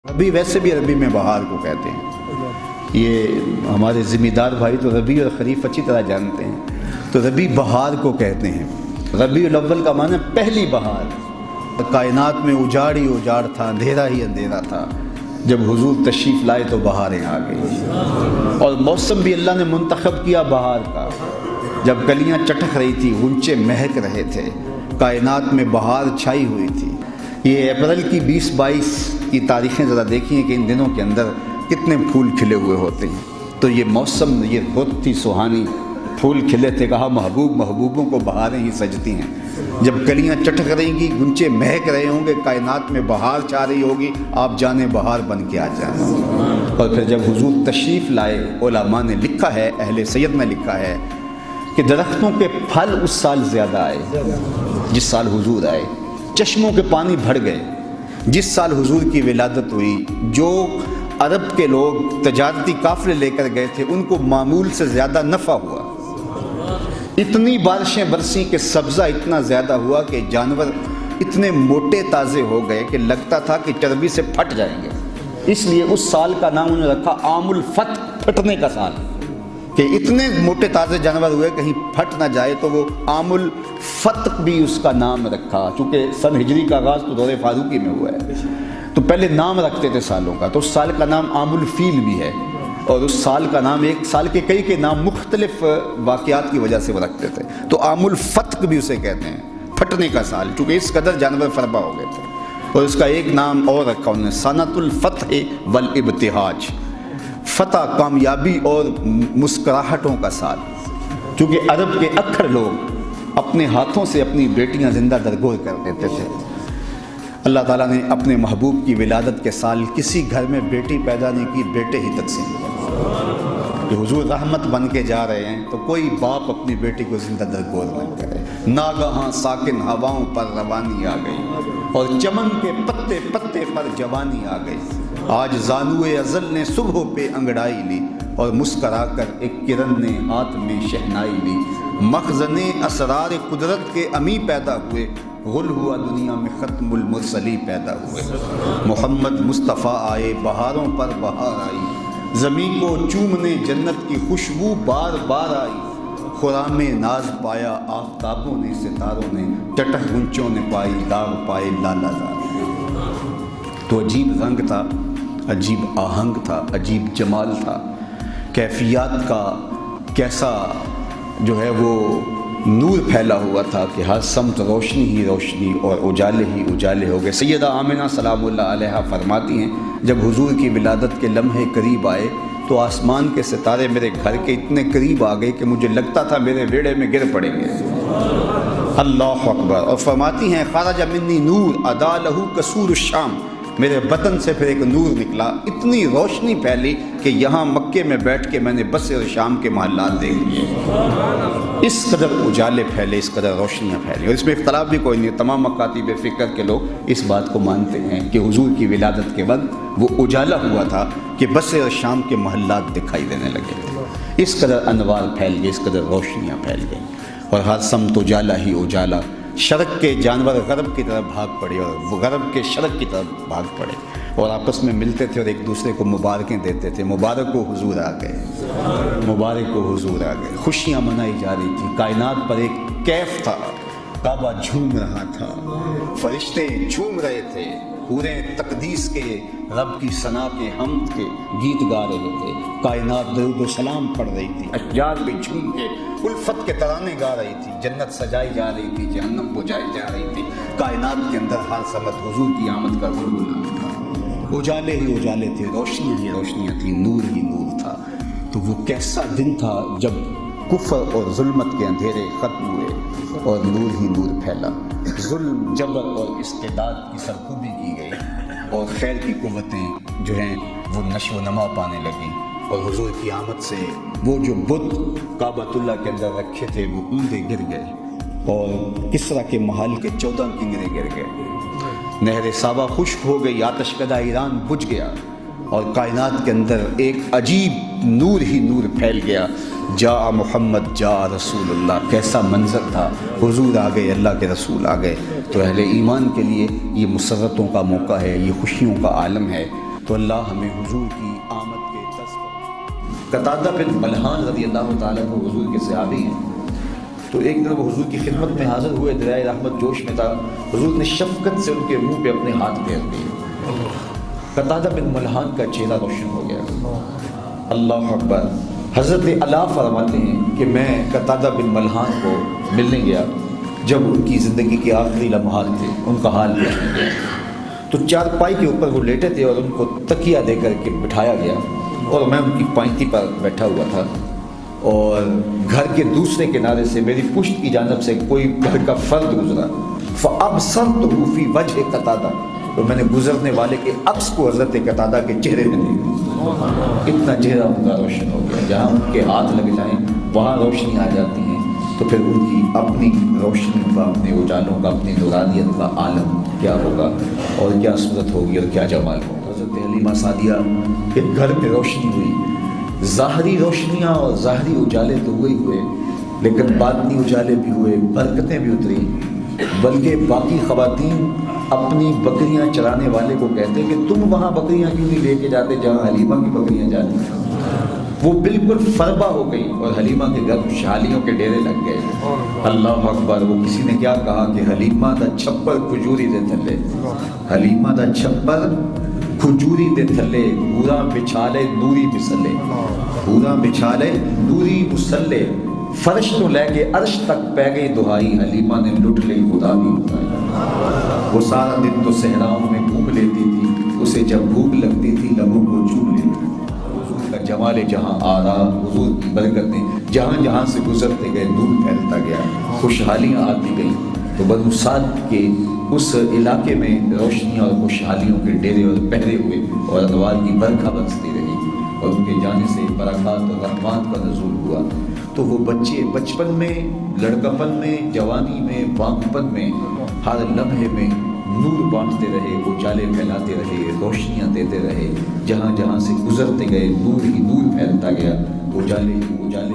ربیع ویسے بھی عربی میں بہار کو کہتے ہیں. یہ ہمارے ذمہ دار بھائی تو ربیع اور خریف اچھی طرح جانتے ہیں. تو ربیع بہار کو کہتے ہیں. ربیع الاول کا معنی پہلی بہار. کائنات میں اجاڑ ہی اجاڑ تھا، اندھیرا ہی اندھیرا تھا. جب حضور تشریف لائے تو بہاریں آ گئی، اور موسم بھی اللہ نے منتخب کیا بہار کا. جب کلیاں چٹک رہی تھی، غنچے مہک رہے تھے، کائنات میں بہار چھائی ہوئی تھی. یہ اپریل کی 20-22 کی تاریخیں ذرا دیکھیے کہ ان دنوں کے اندر کتنے پھول کھلے ہوئے ہوتے ہیں. تو یہ موسم یہ بہت ہی سہانی، پھول کھلے تھے. کہا محبوبوں کو بہاریں ہی سجتی ہیں. جب کلیاں چٹک رہیں گی، گنچے مہک رہے ہوں گے، کائنات میں بہار چھا رہی ہوگی، آپ جانیں بہار بن کے آ جائیں. اور پھر جب حضور تشریف لائے، علماء نے لکھا ہے، اہل سید نے لکھا ہے کہ درختوں کے پھل اس سال زیادہ آئے جس سال حضور آئے. چشموں کے پانی بڑھ گئے جس سال حضور کی ولادت ہوئی. جو عرب کے لوگ تجارتی قافلے لے کر گئے تھے، ان کو معمول سے زیادہ نفع ہوا. اتنی بارشیں برسیں کہ سبزہ اتنا زیادہ ہوا کہ جانور اتنے موٹے تازے ہو گئے کہ لگتا تھا کہ چربی سے پھٹ جائیں گے. اس لیے اس سال کا نام انہوں نے رکھا عام الفتق، پھٹنے کا سال، کہ اتنے موٹے تازے جانور ہوئے کہیں پھٹ نہ جائے. تو وہ عام الفتق بھی اس کا نام رکھا. چونکہ سن ہجری کا آغاز تو دور فاروقی میں ہوا ہے، تو پہلے نام رکھتے تھے سالوں کا. تو اس سال کا نام عام الفیل بھی ہے، اور اس سال کا نام، ایک سال کے کئی نام مختلف واقعات کی وجہ سے وہ رکھتے تھے. تو عام الفتق بھی اسے کہتے ہیں، پھٹنے کا سال، چونکہ اس قدر جانور فربا ہو گئے تھے. اور اس کا ایک نام اور رکھا انہوں نے، سنۃ الفتح والابتہاج، فتح، کامیابی اور مسکراہٹوں کا سال. چونکہ عرب کے اکثر لوگ اپنے ہاتھوں سے اپنی بیٹیاں زندہ درگور کر دیتے تھے. اللہ تعالیٰ نے اپنے محبوب کی ولادت کے سال کسی گھر میں بیٹی پیدا نہیں کی، بیٹے ہی تقسیم کیے. کہ حضور رحمت بن کے جا رہے ہیں تو کوئی باپ اپنی بیٹی کو زندہ درگور نہ کرے. ناگہاں ساکن ہواؤں پر روانی آ گئی، اور چمن کے پتے پتے پر جوانی آ گئی. آج زانوئے ازل نے صبح پہ انگڑائی لی، اور مسکرا کر ایک کرن نے ہاتھ میں شہنائی لی. مخزن اسرار قدرت کے امی پیدا ہوئے، غل ہوا دنیا میں ختم المرسلی پیدا ہوئے. محمد مصطفیٰ آئے، بہاروں پر بہار آئی. زمین کو چومنے جنت کی خوشبو بار بار آئی. خرام ناز پایا آفتابوں نے، ستاروں نے، چٹک گنچوں نے پائی داغ پائے لالا زار. تو عجیب رنگ تھا، عجیب آہنگ تھا، عجیب جمال تھا. کیفیات کا کیسا جو ہے وہ نور پھیلا ہوا تھا کہ ہر سمت روشنی ہی روشنی اور اجالے ہی اجالے ہو گئے. سیدہ آمنہ سلام اللہ علیہا فرماتی ہیں، جب حضور کی ولادت کے لمحے قریب آئے تو آسمان کے ستارے میرے گھر کے اتنے قریب آ گئے کہ مجھے لگتا تھا میرے ویڑے میں گر پڑیں گے. اللہ اکبر. اور فرماتی ہیں، خرج منی نور ادا لہو قصور الشام، میرے بدن سے پھر ایک نور نکلا، اتنی روشنی پھیلی کہ یہاں مکے میں بیٹھ کے میں نے بصرے اور شام کے محلات دیکھ لیے. اس قدر اجالے پھیلے، اس قدر روشنیاں پھیلی. اور اس میں اختلاف بھی کوئی نہیں، تمام مکاتب فکر کے لوگ اس بات کو مانتے ہیں کہ حضور کی ولادت کے وقت وہ اجالا ہوا تھا کہ بصرے اور شام کے محلات دکھائی دینے لگے تھے. اس قدر انوار پھیل گئے، اس قدر روشنیاں پھیل گئیں، اور ہر سمت اجالا ہی اجالا. شرق کے جانور غرب کی طرف بھاگ پڑے، اور غرب کے شرق کی طرف بھاگ پڑے، اور آپس میں ملتے تھے اور ایک دوسرے کو مبارکیں دیتے تھے. مبارک ہو حضور آ گئے، مبارک ہو حضور آ گئے. خوشیاں منائی جا رہی تھی، کائنات پر ایک کیف تھا. کعبہ جھوم رہا تھا، فرشتے جھوم رہے تھے، پورے تقدیس کے رب کی ثنا کے حمد کے گیت گا رہے تھے. کائنات درود و سلام پڑھ رہی تھی، اشجار پہ جھوم کے الفت کے ترانے گا رہی تھی. جنت سجائی جا رہی تھی، جہنم بجھائی جا رہی تھی. کائنات کے اندر ہر سمت حضور کی آمد کا غلغلہ تھا. اجالے ہی اجالے تھے، روشنی ہی روشنیاں تھیں، نور ہی نور تھا. تو وہ کیسا دن تھا جب کفر اور ظلمت کے اندھیرے ختم ہوئے اور نور ہی نور پھیلا. ظلم، جبر اور استبداد کی سرکوبی کی گئی، اور خیر کی قوتیں جو ہیں وہ نشو و نما پانے لگیں. اور حضور کی آمد سے وہ جو بت کعبۃ اللہ کے اندر رکھے تھے وہ اوندے گر گئے، اور کسریٰ کے محل کے 14 کنگرے گر گئے. نہر صابہ خشک ہو گئی، آتش کدہ ایران بجھ گیا، اور کائنات کے اندر ایک عجیب نور ہی نور پھیل گیا. جاء محمد جاء رسول اللہ. کیسا منظر تھا، حضور آ گئے، اللہ کے رسول آ گئے. تو اہل ایمان کے لیے یہ مسرتوں کا موقع ہے، یہ خوشیوں کا عالم ہے. تو اللہ ہمیں حضور کی آمد کے تذکر۔ قتادہ بن ملحان رضی اللہ تعالیٰ کو حضور کے صحابی ہیں، تو ایک دن وہ حضور کی خدمت میں حاضر ہوئے، دریائے رحمت جوش میں تھا، حضور نے شفقت سے ان کے منہ پہ اپنے ہاتھ پھیر دیے، قتادہ بن ملحان کا چہرہ روشن ہو گیا۔ اللہ اکبر۔ حضرت علا فرماتے ہیں کہ میں قتادہ بن ملحان کو ملنے گیا جب ان کی زندگی کے آخری لمحات تھے، ان کا حال پوچھنے گیا، تو چارپائی کے اوپر وہ لیٹے تھے اور ان کو تکیہ دے کر کے بٹھایا گیا، اور میں ان کی پائنتی پر بیٹھا ہوا تھا، اور گھر کے دوسرے کنارے سے میری پشت کی جانب سے کوئی گھر کا فرد گزرا، فَأَبْصَرْتُهُ فِي وَجْهِ قَتَادَةَ، تو میں نے گزرنے والے کے عکس کو حضرت قتادہ کے چہرے میں دیکھا، اتنا چہرہ ان کا روشن ہو گیا، جہاں ان کے ہاتھ لگ جائیں وہاں روشنی آ جاتی ہیں، تو پھر ان کی اپنی روشنیوں کا، اپنے اجالوں کا، اپنی نورانیت کا عالم کیا ہوگا اور کیا صورت ہوگی اور کیا جمال ہوگا۔ حضرت حلیمہ سعدیہ کے گھر میں روشنی ہوئی، ظاہری روشنیاں اور ظاہری اجالے تو ہوئے، لیکن باطنی اجالے بھی ہوئے، برکتیں بھی اتری، بلکہ باقی خواتین اپنی بکریاں چرانے والے کو کہتے کہ تم وہاں بکریاں کیوں نہیں لے کے جاتے جہاں حلیمہ کی بکریاں جاتی ہیں؟ وہ بالکل فربہ ہو گئی اور حلیمہ کے گھر خوشحالیوں کے ڈیرے لگ گئے۔ اللہ اکبر۔ وہ کسی نے کیا کہا کہ حلیمہ دا چھپر کھجوری دے تھلے، حلیمہ دا چھپر کھجوری دے تھلے، پورا بچھالے نوری مسلے، پورا بچھالے نوری مسلے، فرش تو لے کے عرش تک پہ گئی دہائی، حلیمہ نے لٹ لی خدا بھی اٹھائی۔ وہ سارا دن تو صحراؤں میں گھوم لیتی تھی، اسے جب بھوک لگتی تھی لبوں کو چوم لیتی تھی۔ حضور کا جمال جہاں آرا، حضور کی برکتیں جہاں جہاں سے گزرتے گئے دور پھیلتا گیا، خوشحالیاں آتی گئیں، تو بنو سعد کے اس علاقے میں روشنیاں اور خوشحالیوں کے ڈیرے اور پہرے ہوئے اور انوار کی برکھا برستی رہی، اور ان کے جانے سے برکات اور رحمات کا نزول ہوا۔ تو وہ بچے بچپن میں، لڑکپن میں، جوانی میں، بانپن میں، ہر لمحے میں نور بانٹتے رہے، اجالے پھیلاتے رہے، روشنیاں دیتے رہے، جہاں جہاں سے گزرتے گئے نور ہی نور پھیلتا گیا، اجالے ہی اجالے